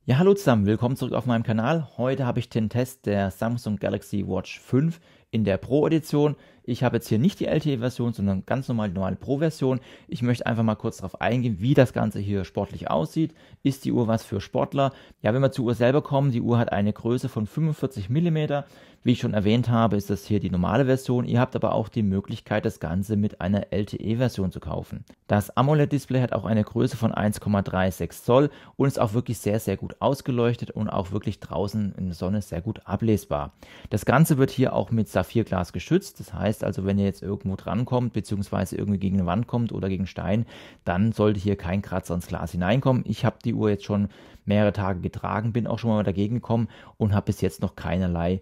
Ja, hallo zusammen, willkommen zurück auf meinem Kanal. Heute habe ich den Test der Samsung Galaxy Watch 5 in der Pro-Edition. Ich habe jetzt hier nicht die LTE-Version, sondern ganz normal die normale Pro-Version. Ich möchte einfach mal kurz darauf eingehen, wie das Ganze hier sportlich aussieht. Ist die Uhr was für Sportler? Ja, wenn wir zur Uhr selber kommen, die Uhr hat eine Größe von 45 mm. Wie ich schon erwähnt habe, ist das hier die normale Version. Ihr habt aber auch die Möglichkeit, das Ganze mit einer LTE-Version zu kaufen. Das AMOLED-Display hat auch eine Größe von 1,36 Zoll und ist auch wirklich sehr, sehr gut ausgeleuchtet und auch wirklich draußen in der Sonne sehr gut ablesbar. Das Ganze wird hier auch mit Saphirglas geschützt. Das heißt also, wenn ihr jetzt irgendwo drankommt, beziehungsweise irgendwie gegen eine Wand kommt oder gegen Stein, dann sollte hier kein Kratzer ins Glas hineinkommen. Ich habe die Uhr jetzt schon mehrere Tage getragen, bin auch schon mal dagegen gekommen und habe bis jetzt noch keinerlei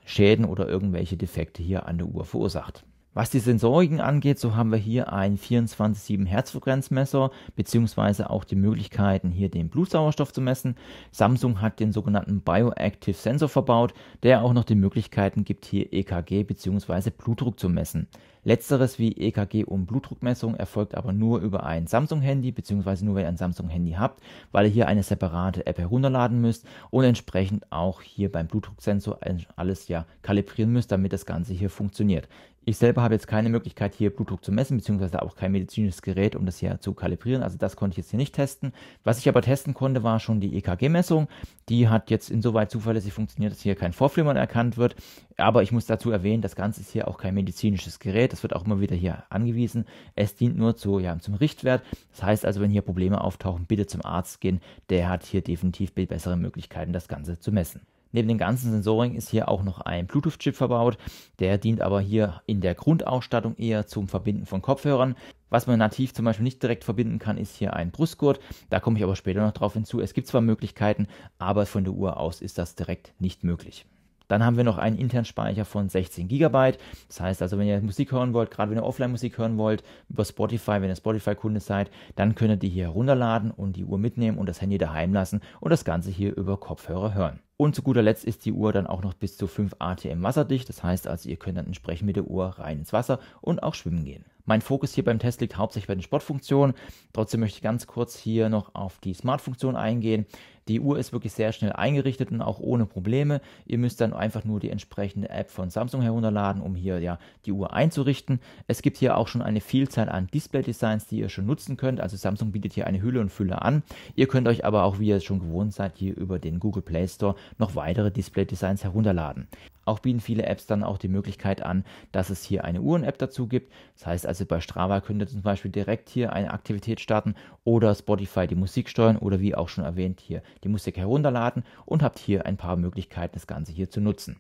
Schäden oder irgendwelche Defekte hier an der Uhr verursacht. Was die Sensoriken angeht, so haben wir hier einen 24/7 Herzfrequenzmesser, beziehungsweise auch die Möglichkeiten, hier den Blutsauerstoff zu messen. Samsung hat den sogenannten Bioactive Sensor verbaut, der auch noch die Möglichkeiten gibt, hier EKG bzw. Blutdruck zu messen. Letzteres wie EKG und Blutdruckmessung erfolgt aber nur über ein Samsung-Handy, beziehungsweise nur wenn ihr ein Samsung-Handy habt, weil ihr hier eine separate App herunterladen müsst und entsprechend auch hier beim Blutdrucksensor alles kalibrieren müsst, damit das Ganze hier funktioniert. Ich selber habe jetzt keine Möglichkeit, hier Blutdruck zu messen, beziehungsweise auch kein medizinisches Gerät, um das hier zu kalibrieren. Also das konnte ich jetzt hier nicht testen. Was ich aber testen konnte, war schon die EKG-Messung. Die hat jetzt insoweit zuverlässig funktioniert, dass hier kein Vorflimmern erkannt wird. Aber ich muss dazu erwähnen, das Ganze ist hier auch kein medizinisches Gerät. Das wird auch immer wieder hier angewiesen. Es dient nur zum Richtwert. Das heißt also, wenn hier Probleme auftauchen, bitte zum Arzt gehen. Der hat hier definitiv bessere Möglichkeiten, das Ganze zu messen. Neben den ganzen Sensoren ist hier auch noch ein Bluetooth-Chip verbaut. Der dient aber hier in der Grundausstattung eher zum Verbinden von Kopfhörern. Was man nativ zum Beispiel nicht direkt verbinden kann, ist hier ein Brustgurt. Da komme ich aber später noch drauf hinzu. Es gibt zwar Möglichkeiten, aber von der Uhr aus ist das direkt nicht möglich. Dann haben wir noch einen internen Speicher von 16 GB. Das heißt also, wenn ihr Musik hören wollt, gerade wenn ihr Offline-Musik hören wollt, über Spotify, wenn ihr Spotify-Kunde seid, dann könnt ihr die hier herunterladen und die Uhr mitnehmen und das Handy daheim lassen und das Ganze hier über Kopfhörer hören. Und zu guter Letzt ist die Uhr dann auch noch bis zu 5 ATM wasserdicht. Das heißt also, ihr könnt dann entsprechend mit der Uhr rein ins Wasser und auch schwimmen gehen. Mein Fokus hier beim Test liegt hauptsächlich bei den Sportfunktionen. Trotzdem möchte ich ganz kurz hier noch auf die Smart-Funktion eingehen. Die Uhr ist wirklich sehr schnell eingerichtet und auch ohne Probleme. Ihr müsst dann einfach nur die entsprechende App von Samsung herunterladen, um hier die Uhr einzurichten. Es gibt hier auch schon eine Vielzahl an Display-Designs, die ihr schon nutzen könnt. Also Samsung bietet hier eine Hülle und Fülle an. Ihr könnt euch aber auch, wie ihr es schon gewohnt seid, hier über den Google Play Store noch weitere Display-Designs herunterladen. Auch bieten viele Apps dann auch die Möglichkeit an, dass es hier eine Uhren-App dazu gibt. Das heißt also, bei Strava könnt ihr zum Beispiel direkt hier eine Aktivität starten oder Spotify die Musik steuern oder wie auch schon erwähnt hier die Musik herunterladen und habt hier ein paar Möglichkeiten, das Ganze hier zu nutzen.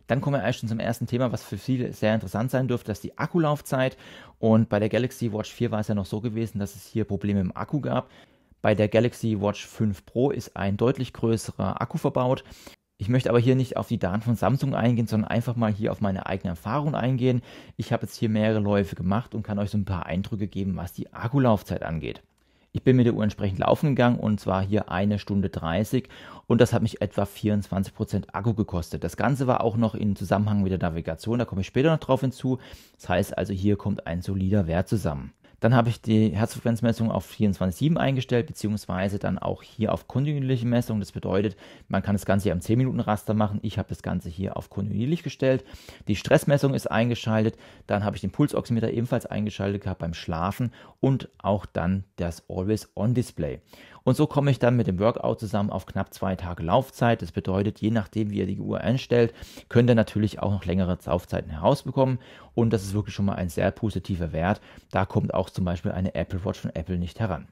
Dann kommen wir eigentlich schon zum ersten Thema, was für viele sehr interessant sein dürfte, das ist die Akkulaufzeit. Und bei der Galaxy Watch 4 war es ja noch so gewesen, dass es hier Probleme im Akku gab. Bei der Galaxy Watch 5 Pro ist ein deutlich größerer Akku verbaut. Ich möchte aber hier nicht auf die Daten von Samsung eingehen, sondern einfach mal hier auf meine eigene Erfahrung eingehen. Ich habe jetzt hier mehrere Läufe gemacht und kann euch so ein paar Eindrücke geben, was die Akkulaufzeit angeht. Ich bin mit der Uhr entsprechend laufen gegangen und zwar hier 1 Stunde 30 und das hat mich etwa 24% Akku gekostet. Das Ganze war auch noch in Zusammenhang mit der Navigation, da komme ich später noch drauf hinzu. Das heißt also, hier kommt ein solider Wert zusammen. Dann habe ich die Herzfrequenzmessung auf 24/7 eingestellt, beziehungsweise dann auch hier auf kontinuierliche Messung. Das bedeutet, man kann das Ganze hier am 10-Minuten-Raster machen. Ich habe das Ganze hier auf kontinuierlich gestellt. Die Stressmessung ist eingeschaltet. Dann habe ich den Pulsoximeter ebenfalls eingeschaltet gehabt beim Schlafen und auch dann das Always-On-Display. Und so komme ich dann mit dem Workout zusammen auf knapp 2 Tage Laufzeit. Das bedeutet, je nachdem, wie ihr die Uhr einstellt, könnt ihr natürlich auch noch längere Laufzeiten herausbekommen. Und das ist wirklich schon mal ein sehr positiver Wert. Da kommt auch zum Beispiel eine Apple Watch von Apple nicht heran.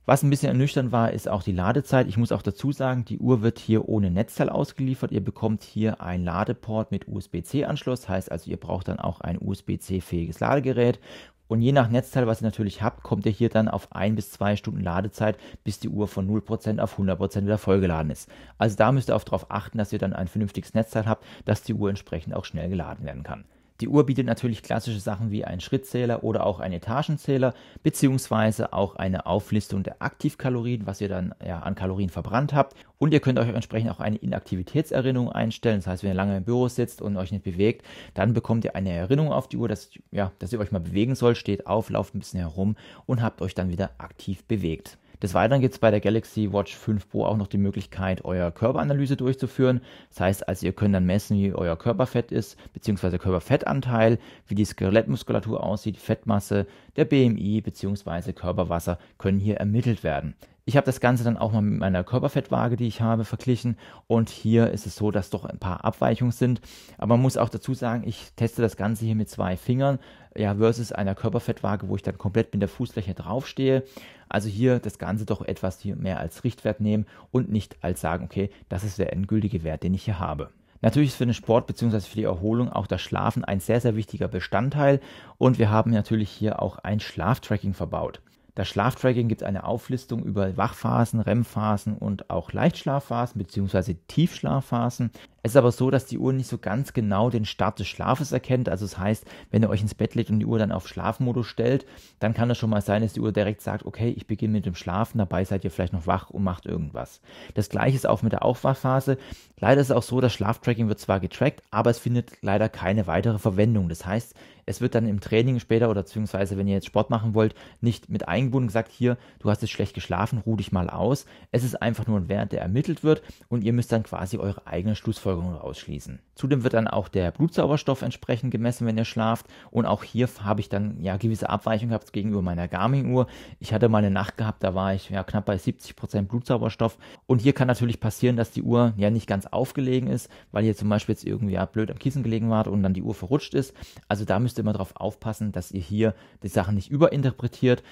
Was ein bisschen ernüchternd war, ist auch die Ladezeit. Ich muss auch dazu sagen, die Uhr wird hier ohne Netzteil ausgeliefert. Ihr bekommt hier einen Ladeport mit USB-C-Anschluss. Heißt also, ihr braucht dann auch ein USB-C-fähiges Ladegerät. Und je nach Netzteil, was ihr natürlich habt, kommt ihr hier dann auf 1 bis 2 Stunden Ladezeit, bis die Uhr von 0% auf 100% wieder vollgeladen ist. Also da müsst ihr auch darauf achten, dass ihr dann ein vernünftiges Netzteil habt, dass die Uhr entsprechend auch schnell geladen werden kann. Die Uhr bietet natürlich klassische Sachen wie einen Schrittzähler oder auch einen Etagenzähler, beziehungsweise auch eine Auflistung der Aktivkalorien, was ihr dann an Kalorien verbrannt habt. Und ihr könnt euch entsprechend auch eine Inaktivitätserinnerung einstellen. Das heißt, wenn ihr lange im Büro sitzt und euch nicht bewegt, dann bekommt ihr eine Erinnerung auf die Uhr, dass ihr euch mal bewegen sollt, steht auf, lauft ein bisschen herum und habt euch dann wieder aktiv bewegt. Des Weiteren gibt es bei der Galaxy Watch 5 Pro auch noch die Möglichkeit, eure Körperanalyse durchzuführen. Das heißt, also ihr könnt dann messen, wie euer Körperfett ist, beziehungsweise Körperfettanteil, wie die Skelettmuskulatur aussieht, Fettmasse, der BMI beziehungsweise Körperwasser können hier ermittelt werden. Ich habe das Ganze dann auch mal mit meiner Körperfettwaage, die ich habe, verglichen und hier ist es so, dass doch ein paar Abweichungen sind, aber man muss auch dazu sagen, ich teste das Ganze hier mit 2 Fingern, ja, versus einer Körperfettwaage, wo ich dann komplett mit der Fußfläche draufstehe. Also hier das Ganze doch etwas hier mehr als Richtwert nehmen und nicht als sagen, okay, das ist der endgültige Wert, den ich hier habe. Natürlich ist für den Sport bzw. für die Erholung auch das Schlafen ein sehr, sehr wichtiger Bestandteil und wir haben natürlich hier auch ein Schlaftracking verbaut. Das Schlaftracking gibt eine Auflistung über Wachphasen, REM-Phasen und auch Leichtschlafphasen bzw. Tiefschlafphasen. Es ist aber so, dass die Uhr nicht so ganz genau den Start des Schlafes erkennt. Also das heißt, wenn ihr euch ins Bett legt und die Uhr dann auf Schlafmodus stellt, dann kann es schon mal sein, dass die Uhr direkt sagt, okay, ich beginne mit dem Schlafen, dabei seid ihr vielleicht noch wach und macht irgendwas. Das gleiche ist auch mit der Aufwachphase. Leider ist es auch so, das Schlaftracking wird zwar getrackt, aber es findet leider keine weitere Verwendung. Das heißt, es wird dann im Training später oder beziehungsweise wenn ihr jetzt Sport machen wollt, nicht mit eingebunden und gesagt, hier, du hast jetzt schlecht geschlafen, ruh dich mal aus. Es ist einfach nur ein Wert, der ermittelt wird und ihr müsst dann quasi eure eigene Schlussfolgerung ausschließen. Zudem wird dann auch der Blutsauerstoff entsprechend gemessen, wenn ihr schlaft und auch hier habe ich dann ja gewisse Abweichungen gehabt gegenüber meiner Garmin-Uhr. Ich hatte mal eine Nacht gehabt, da war ich ja knapp bei 70% Blutsauerstoff und hier kann natürlich passieren, dass die Uhr ja nicht ganz aufgelegen ist, weil ihr zum Beispiel jetzt irgendwie ja blöd am Kissen gelegen wart und dann die Uhr verrutscht ist. Also da müsst ihr immer darauf aufpassen, dass ihr hier die Sachen nicht überinterpretiert.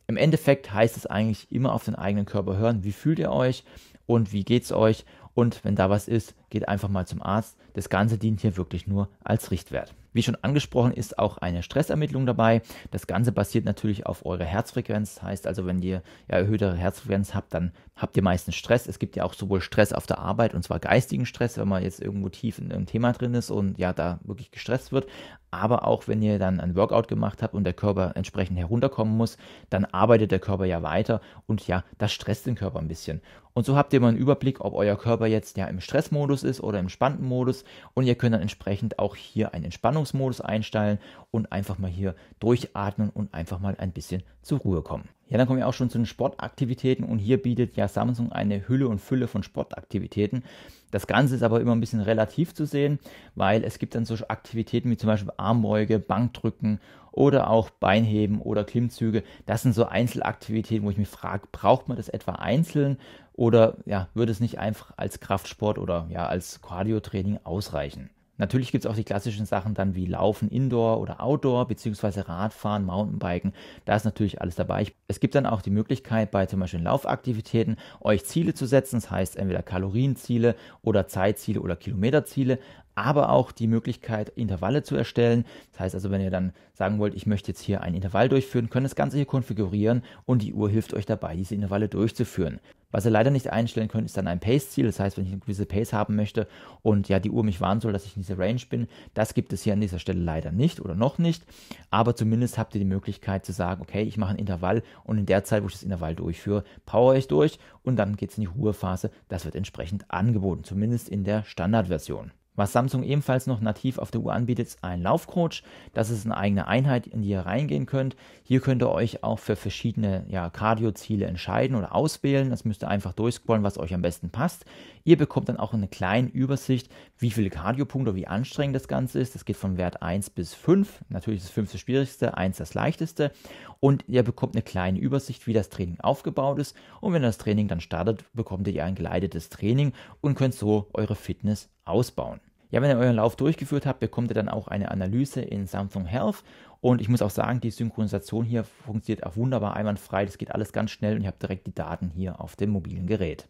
Im Endeffekt heißt es eigentlich immer auf den eigenen Körper hören, wie fühlt ihr euch und wie geht es euch und wenn da was ist, geht einfach mal zum Arzt. Das Ganze dient hier wirklich nur als Richtwert. Wie schon angesprochen, ist auch eine Stressermittlung dabei. Das Ganze basiert natürlich auf eurer Herzfrequenz. Das heißt also, wenn ihr ja erhöhtere Herzfrequenz habt, dann habt ihr meistens Stress. Es gibt ja auch sowohl Stress auf der Arbeit, und zwar geistigen Stress, wenn man jetzt irgendwo tief in einem Thema drin ist und ja da wirklich gestresst wird. Aber auch wenn ihr dann ein Workout gemacht habt und der Körper entsprechend herunterkommen muss, dann arbeitet der Körper ja weiter und ja, das stresst den Körper ein bisschen. Und so habt ihr mal einen Überblick, ob euer Körper jetzt ja im Stressmodus ist oder im entspannten Modus und ihr könnt dann entsprechend auch hier einen Entspannungsmodus einstellen und einfach mal hier durchatmen und einfach mal ein bisschen zur Ruhe kommen. Ja, dann kommen wir auch schon zu den Sportaktivitäten und hier bietet ja Samsung eine Hülle und Fülle von Sportaktivitäten. Das Ganze ist aber immer ein bisschen relativ zu sehen, weil es gibt dann so Aktivitäten wie zum Beispiel Armbeuge, Bankdrücken oder auch Beinheben oder Klimmzüge. Das sind so Einzelaktivitäten, wo ich mich frage, braucht man das etwa einzeln oder ja, würde es nicht einfach als Kraftsport oder ja als Cardio-Training ausreichen? Natürlich gibt es auch die klassischen Sachen dann wie Laufen Indoor oder Outdoor, beziehungsweise Radfahren, Mountainbiken. Da ist natürlich alles dabei. Es gibt dann auch die Möglichkeit, bei zum Beispiel Laufaktivitäten euch Ziele zu setzen. Das heißt entweder Kalorienziele oder Zeitziele oder Kilometerziele, aber auch die Möglichkeit, Intervalle zu erstellen. Das heißt also, wenn ihr dann sagen wollt, ich möchte jetzt hier ein Intervall durchführen, könnt ihr das Ganze hier konfigurieren und die Uhr hilft euch dabei, diese Intervalle durchzuführen. Was ihr leider nicht einstellen könnt, ist dann ein Pace-Ziel. Das heißt, wenn ich eine gewisse Pace haben möchte und ja die Uhr mich warnen soll, dass ich in dieser Range bin, das gibt es hier an dieser Stelle leider nicht oder noch nicht. Aber zumindest habt ihr die Möglichkeit zu sagen, okay, ich mache ein Intervall und in der Zeit, wo ich das Intervall durchführe, power ich durch und dann geht es in die Ruhephase. Das wird entsprechend angeboten, zumindest in der Standardversion. Was Samsung ebenfalls noch nativ auf der Uhr anbietet, ist ein Laufcoach. Das ist eine eigene Einheit, in die ihr reingehen könnt. Hier könnt ihr euch auch für verschiedene Cardio-Ziele entscheiden oder auswählen. Das müsst ihr einfach durchscrollen, was euch am besten passt. Ihr bekommt dann auch eine kleine Übersicht, wie viele Cardio-Punkte oder wie anstrengend das Ganze ist. Das geht von Wert 1 bis 5. Natürlich ist 5 das schwierigste, 1 das leichteste. Und ihr bekommt eine kleine Übersicht, wie das Training aufgebaut ist. Und wenn das Training dann startet, bekommt ihr ein geleitetes Training und könnt so eure Fitness ausbauen. Ja, wenn ihr euren Lauf durchgeführt habt, bekommt ihr dann auch eine Analyse in Samsung Health und ich muss auch sagen, die Synchronisation hier funktioniert auch wunderbar einwandfrei, das geht alles ganz schnell und ihr habt direkt die Daten hier auf dem mobilen Gerät.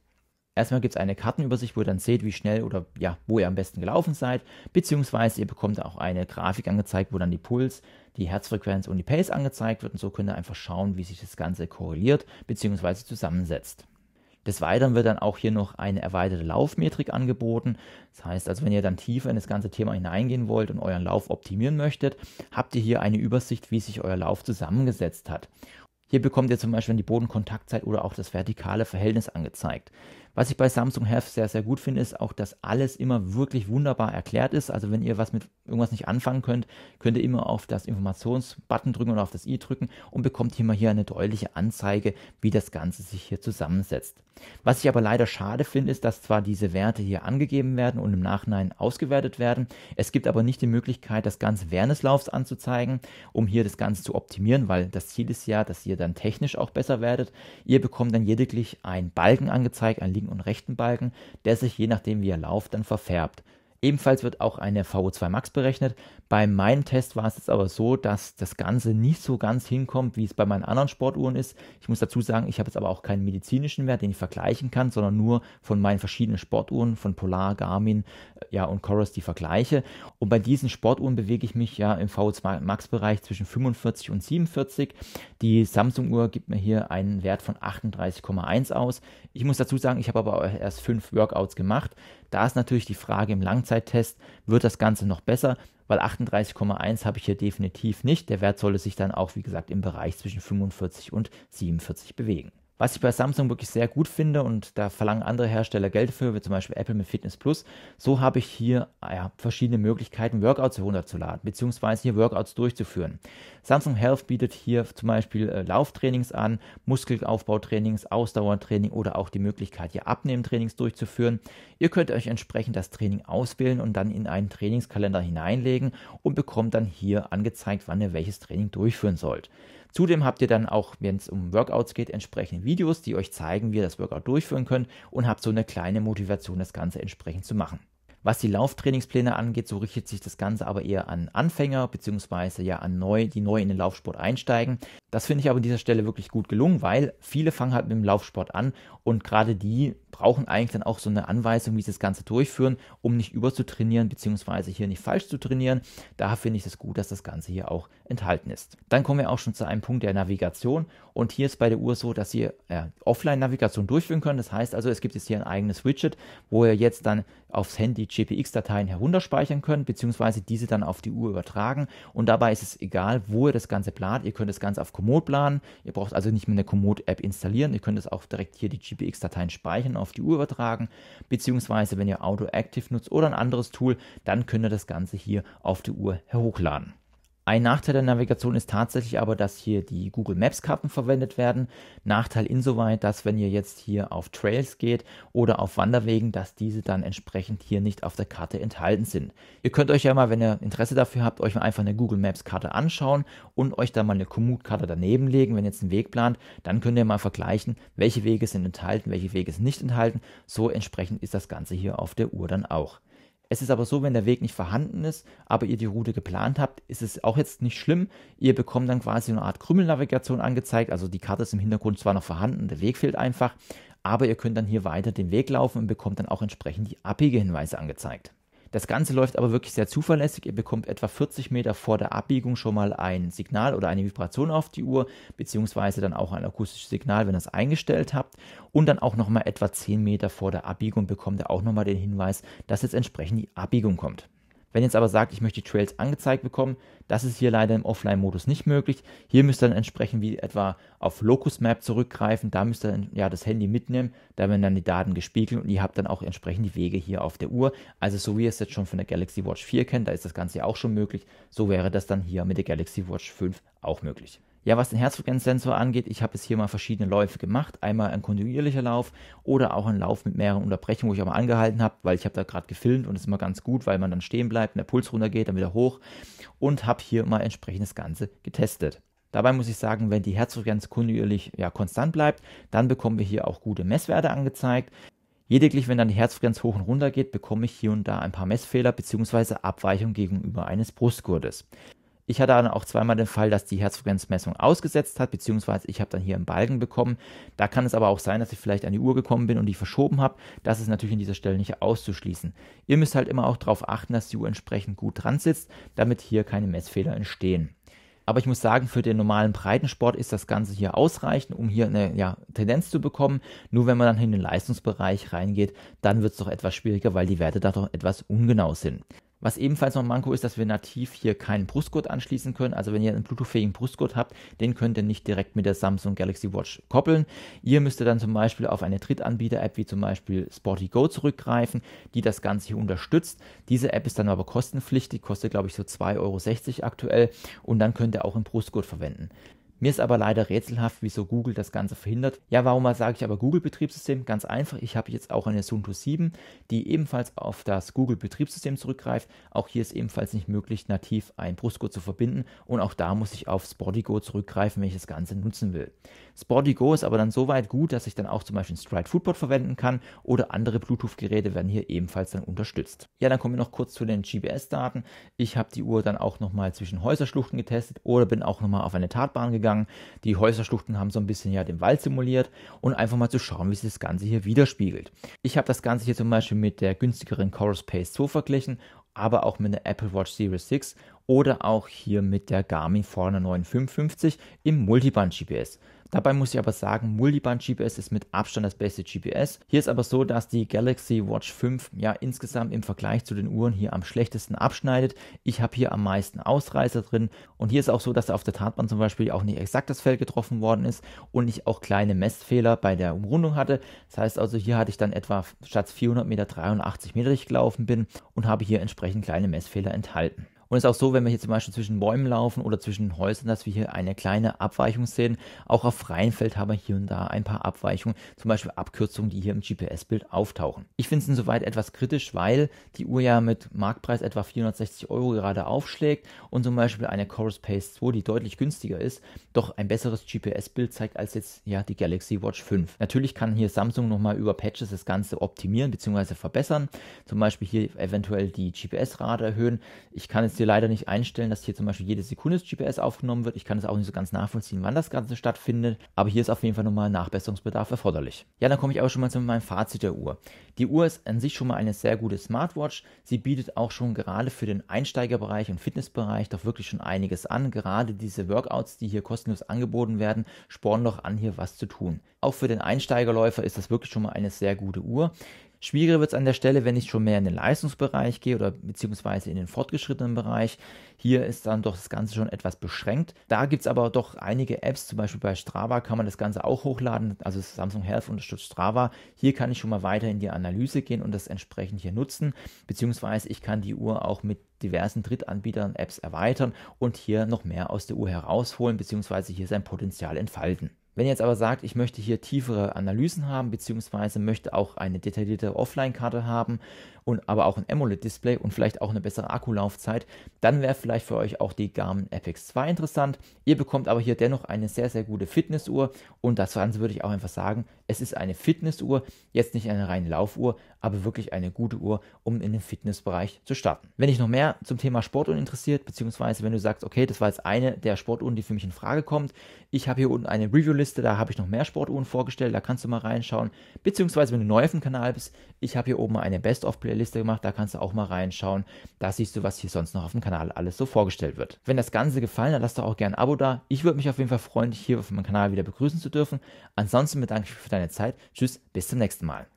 Erstmal gibt es eine Kartenübersicht, wo ihr dann seht, wie schnell oder ja, wo ihr am besten gelaufen seid, beziehungsweise ihr bekommt auch eine Grafik angezeigt, wo dann die Puls, die Herzfrequenz und die Pace angezeigt wird und so könnt ihr einfach schauen, wie sich das Ganze korreliert beziehungsweise zusammensetzt. Des Weiteren wird dann auch hier noch eine erweiterte Laufmetrik angeboten. Das heißt also, wenn ihr dann tiefer in das ganze Thema hineingehen wollt und euren Lauf optimieren möchtet, habt ihr hier eine Übersicht, wie sich euer Lauf zusammengesetzt hat. Hier bekommt ihr zum Beispiel die Bodenkontaktzeit oder auch das vertikale Verhältnis angezeigt. Was ich bei Samsung Health sehr, sehr gut finde, ist auch, dass alles immer wirklich wunderbar erklärt ist. Also wenn ihr was mit irgendwas nicht anfangen könnt, könnt ihr immer auf das Informationsbutton drücken oder auf das i drücken und bekommt hier eine deutliche Anzeige, wie das Ganze sich hier zusammensetzt. Was ich aber leider schade finde, ist, dass zwar diese Werte hier angegeben werden und im Nachhinein ausgewertet werden. Es gibt aber nicht die Möglichkeit, das Ganze während des Laufs anzuzeigen, um hier das Ganze zu optimieren, weil das Ziel ist ja, dass ihr dann technisch auch besser werdet. Ihr bekommt dann lediglich einen Balken angezeigt, einen linken und rechten Balken, der sich je nachdem wie ihr lauft dann verfärbt. Ebenfalls wird auch eine VO2 Max berechnet. Bei meinem Test war es jetzt aber so, dass das Ganze nicht so ganz hinkommt, wie es bei meinen anderen Sportuhren ist. Ich muss dazu sagen, ich habe jetzt aber auch keinen medizinischen Wert, den ich vergleichen kann, sondern nur von meinen verschiedenen Sportuhren, von Polar, Garmin, ja, und Coros die vergleiche. Und bei diesen Sportuhren bewege ich mich ja im VO2 Max Bereich zwischen 45 und 47. Die Samsung-Uhr gibt mir hier einen Wert von 38,1 aus. Ich muss dazu sagen, ich habe aber erst 5 Workouts gemacht. Da ist natürlich die Frage im Langzeittest, wird das Ganze noch besser? Weil 38,1 habe ich hier definitiv nicht. Der Wert sollte sich dann auch, wie gesagt, im Bereich zwischen 45 und 47 bewegen. Was ich bei Samsung wirklich sehr gut finde, und da verlangen andere Hersteller Geld für, wie zum Beispiel Apple mit Fitness Plus, so habe ich hier verschiedene Möglichkeiten, Workouts herunterzuladen, beziehungsweise hier Workouts durchzuführen. Samsung Health bietet hier zum Beispiel Lauftrainings an, Muskelaufbautrainings, Ausdauertraining oder auch die Möglichkeit, hier Abnehmtrainings durchzuführen. Ihr könnt euch entsprechend das Training auswählen und dann in einen Trainingskalender hineinlegen und bekommt dann hier angezeigt, wann ihr welches Training durchführen sollt. Zudem habt ihr dann auch, wenn es um Workouts geht, entsprechende Videos, die euch zeigen, wie ihr das Workout durchführen könnt und habt so eine kleine Motivation, das Ganze entsprechend zu machen. Was die Lauftrainingspläne angeht, so richtet sich das Ganze aber eher an Anfänger bzw. ja an die neu in den Laufsport einsteigen. Das finde ich aber an dieser Stelle wirklich gut gelungen, weil viele fangen halt mit dem Laufsport an und gerade die brauchen eigentlich dann auch so eine Anweisung, wie sie das Ganze durchführen, um nicht überzutrainieren bzw. hier nicht falsch zu trainieren. Daher finde ich es gut, dass das Ganze hier auch enthalten ist. Dann kommen wir auch schon zu einem Punkt der Navigation und hier ist bei der Uhr so, dass ihr Offline-Navigation durchführen könnt. Das heißt also, es gibt jetzt hier ein eigenes Widget, wo ihr jetzt dann aufs Handy GPX-Dateien herunterspeichern könnt, beziehungsweise diese dann auf die Uhr übertragen und dabei ist es egal, wo ihr das Ganze plant. Ihr könnt das Ganze auf Komoot planen, ihr braucht also nicht mehr eine Komoot-App installieren, ihr könnt es auch direkt hier die GPX-Dateien speichern, auf die Uhr übertragen, beziehungsweise wenn ihr Auto Active nutzt oder ein anderes Tool, dann könnt ihr das Ganze hier auf die Uhr hochladen. Ein Nachteil der Navigation ist tatsächlich aber, dass hier die Google Maps Karten verwendet werden. Nachteil insoweit, dass wenn ihr jetzt hier auf Trails geht oder auf Wanderwegen, dass diese dann entsprechend hier nicht auf der Karte enthalten sind. Ihr könnt euch ja mal, wenn ihr Interesse dafür habt, euch mal einfach eine Google Maps Karte anschauen und euch dann mal eine Komoot-Karte daneben legen, wenn ihr jetzt einen Weg plant. Dann könnt ihr mal vergleichen, welche Wege sind enthalten, welche Wege sind nicht enthalten. So entsprechend ist das Ganze hier auf der Uhr dann auch. Es ist aber so, wenn der Weg nicht vorhanden ist, aber ihr die Route geplant habt, ist es auch jetzt nicht schlimm. Ihr bekommt dann quasi eine Art Krümelnavigation angezeigt, also die Karte ist im Hintergrund zwar noch vorhanden, der Weg fehlt einfach, aber ihr könnt dann hier weiter den Weg laufen und bekommt dann auch entsprechend die Abbiegehinweise angezeigt. Das Ganze läuft aber wirklich sehr zuverlässig. Ihr bekommt etwa 40 Meter vor der Abbiegung schon mal ein Signal oder eine Vibration auf die Uhr, beziehungsweise dann auch ein akustisches Signal, wenn ihr es eingestellt habt. Und dann auch nochmal etwa 10 Meter vor der Abbiegung bekommt ihr auch nochmal den Hinweis, dass jetzt entsprechend die Abbiegung kommt. Wenn ihr jetzt aber sagt, ich möchte die Trails angezeigt bekommen, das ist hier leider im Offline-Modus nicht möglich. Hier müsst ihr dann entsprechend wie etwa auf Locus Map zurückgreifen. Da müsst ihr dann, das Handy mitnehmen. Da werden dann die Daten gespiegelt und ihr habt dann auch entsprechend die Wege hier auf der Uhr. Also so wie ihr es jetzt schon von der Galaxy Watch 4 kennt, da ist das Ganze ja auch schon möglich. So wäre das dann hier mit der Galaxy Watch 5 auch möglich. Ja, was den Herzfrequenzsensor angeht, ich habe jetzt hier mal verschiedene Läufe gemacht. Einmal ein kontinuierlicher Lauf oder auch ein Lauf mit mehreren Unterbrechungen, wo ich aber angehalten habe, weil ich habe da gerade gefilmt und das ist immer ganz gut, weil man dann stehen bleibt und der Puls runtergeht, dann wieder hoch und habe hier mal entsprechend das Ganze getestet. Dabei muss ich sagen, wenn die Herzfrequenz kontinuierlich konstant bleibt, dann bekommen wir hier auch gute Messwerte angezeigt. Lediglich, wenn dann die Herzfrequenz hoch und runter geht, bekomme ich hier und da ein paar Messfehler bzw. Abweichungen gegenüber eines Brustgurtes. Ich hatte dann auch zweimal den Fall, dass die Herzfrequenzmessung ausgesetzt hat, beziehungsweise ich habe dann hier einen Balken bekommen. Da kann es aber auch sein, dass ich vielleicht an die Uhr gekommen bin und die verschoben habe. Das ist natürlich an dieser Stelle nicht auszuschließen. Ihr müsst halt immer auch darauf achten, dass die Uhr entsprechend gut dran sitzt, damit hier keine Messfehler entstehen. Aber ich muss sagen, für den normalen Breitensport ist das Ganze hier ausreichend, um hier eine Tendenz zu bekommen. Nur wenn man dann in den Leistungsbereich reingeht, dann wird es doch etwas schwieriger, weil die Werte da doch etwas ungenau sind. Was ebenfalls noch ein Manko ist, dass wir nativ hier keinen Brustgurt anschließen können. Also wenn ihr einen Bluetooth-fähigen Brustgurt habt, den könnt ihr nicht direkt mit der Samsung Galaxy Watch koppeln. Ihr müsst dann zum Beispiel auf eine Drittanbieter-App wie zum Beispiel SportyGo zurückgreifen, die das Ganze hier unterstützt. Diese App ist dann aber kostenpflichtig, kostet glaube ich so 2,60 € aktuell und dann könnt ihr auch einen Brustgurt verwenden. Mir ist aber leider rätselhaft, wieso Google das Ganze verhindert. Ja, warum sage ich aber Google-Betriebssystem? Ganz einfach, ich habe jetzt auch eine Ubuntu 7, die ebenfalls auf das Google-Betriebssystem zurückgreift. Auch hier ist ebenfalls nicht möglich, nativ ein Brustgurt zu verbinden und auch da muss ich auf SportyGo zurückgreifen, wenn ich das Ganze nutzen will. SportyGo ist aber dann so weit gut, dass ich dann auch zum Beispiel ein Stride Footboard verwenden kann oder andere Bluetooth-Geräte werden hier ebenfalls dann unterstützt. Ja, dann kommen wir noch kurz zu den GPS-Daten. Ich habe die Uhr dann auch nochmal zwischen Häuserschluchten getestet oder bin auch nochmal auf eine Tatbahn gegangen. Die Häuserschluchten haben so ein bisschen ja den Wald simuliert und einfach mal zu schauen, wie sich das Ganze hier widerspiegelt. Ich habe das Ganze hier zum Beispiel mit der günstigeren Chorus Pace 2 verglichen, aber auch mit der Apple Watch Series 6 oder auch hier mit der Garmin Forerunner 955 im Multiband-GPS. Dabei muss ich aber sagen, Multiband-GPS ist mit Abstand das beste GPS. Hier ist aber so, dass die Galaxy Watch 5 ja insgesamt im Vergleich zu den Uhren hier am schlechtesten abschneidet. Ich habe hier am meisten Ausreißer drin und hier ist auch so, dass auf der Tatbahn zum Beispiel auch nicht exakt das Feld getroffen worden ist und ich auch kleine Messfehler bei der Umrundung hatte. Das heißt also, hier hatte ich dann etwa statt 400 Meter 83 Meter, die ich gelaufen bin und habe hier entsprechend kleine Messfehler enthalten. Und es ist auch so, wenn wir hier zum Beispiel zwischen Bäumen laufen oder zwischen Häusern, dass wir hier eine kleine Abweichung sehen. Auch auf freiem Feld haben wir hier und da ein paar Abweichungen, zum Beispiel Abkürzungen, die hier im GPS-Bild auftauchen. Ich finde es insoweit etwas kritisch, weil die Uhr ja mit Marktpreis etwa 460 € gerade aufschlägt und zum Beispiel eine Chorus Pace 2, die deutlich günstiger ist, doch ein besseres GPS-Bild zeigt als jetzt ja die Galaxy Watch 5. Natürlich kann hier Samsung nochmal über Patches das Ganze optimieren bzw. verbessern, zum Beispiel hier eventuell die GPS-Rate erhöhen. Ich kann jetzt hier leider nicht einstellen, dass hier zum Beispiel jede Sekunde das GPS aufgenommen wird. Ich kann es auch nicht so ganz nachvollziehen, wann das Ganze stattfindet, aber hier ist auf jeden Fall nochmal Nachbesserungsbedarf erforderlich. Ja, dann komme ich auch schon mal zu meinem Fazit der Uhr. Die Uhr ist an sich schon mal eine sehr gute Smartwatch. Sie bietet auch schon gerade für den Einsteigerbereich und Fitnessbereich doch wirklich schon einiges an. Gerade diese Workouts, die hier kostenlos angeboten werden, spornen doch an, hier was zu tun. Auch für den Einsteigerläufer ist das wirklich schon mal eine sehr gute Uhr. Schwieriger wird es an der Stelle, wenn ich schon mehr in den Leistungsbereich gehe oder beziehungsweise in den fortgeschrittenen Bereich. Hier ist dann doch das Ganze schon etwas beschränkt. Da gibt es aber doch einige Apps, zum Beispiel bei Strava kann man das Ganze auch hochladen. Also Samsung Health unterstützt Strava. Hier kann ich schon mal weiter in die Analyse gehen und das entsprechend hier nutzen. Beziehungsweise ich kann die Uhr auch mit diversen Drittanbietern Apps erweitern und hier noch mehr aus der Uhr herausholen, beziehungsweise hier sein Potenzial entfalten. Wenn ihr jetzt aber sagt, ich möchte hier tiefere Analysen haben, beziehungsweise möchte auch eine detaillierte Offline-Karte haben und aber auch ein AMOLED-Display und vielleicht auch eine bessere Akkulaufzeit, dann wäre vielleicht für euch auch die Garmin Apex 2 interessant. Ihr bekommt aber hier dennoch eine sehr, sehr gute Fitnessuhr und das Ganze würde ich auch einfach sagen, es ist eine Fitnessuhr, jetzt nicht eine reine Laufuhr, aber wirklich eine gute Uhr, um in den Fitnessbereich zu starten. Wenn dich noch mehr zum Thema Sportuhren interessiert, beziehungsweise wenn du sagst, okay, das war jetzt eine der Sportuhren, die für mich in Frage kommt, ich habe hier unten eine Review-Liste, da habe ich noch mehr Sportuhren vorgestellt, da kannst du mal reinschauen, beziehungsweise wenn du neu auf dem Kanal bist, ich habe hier oben eine Best-of-Playliste gemacht, da kannst du auch mal reinschauen, da siehst du, was hier sonst noch auf dem Kanal alles so vorgestellt wird. Wenn das Ganze gefallen hat, lass doch auch gerne ein Abo da, ich würde mich auf jeden Fall freuen, dich hier auf meinem Kanal wieder begrüßen zu dürfen. Ansonsten bedanke ich mich für deine Zeit, tschüss, bis zum nächsten Mal.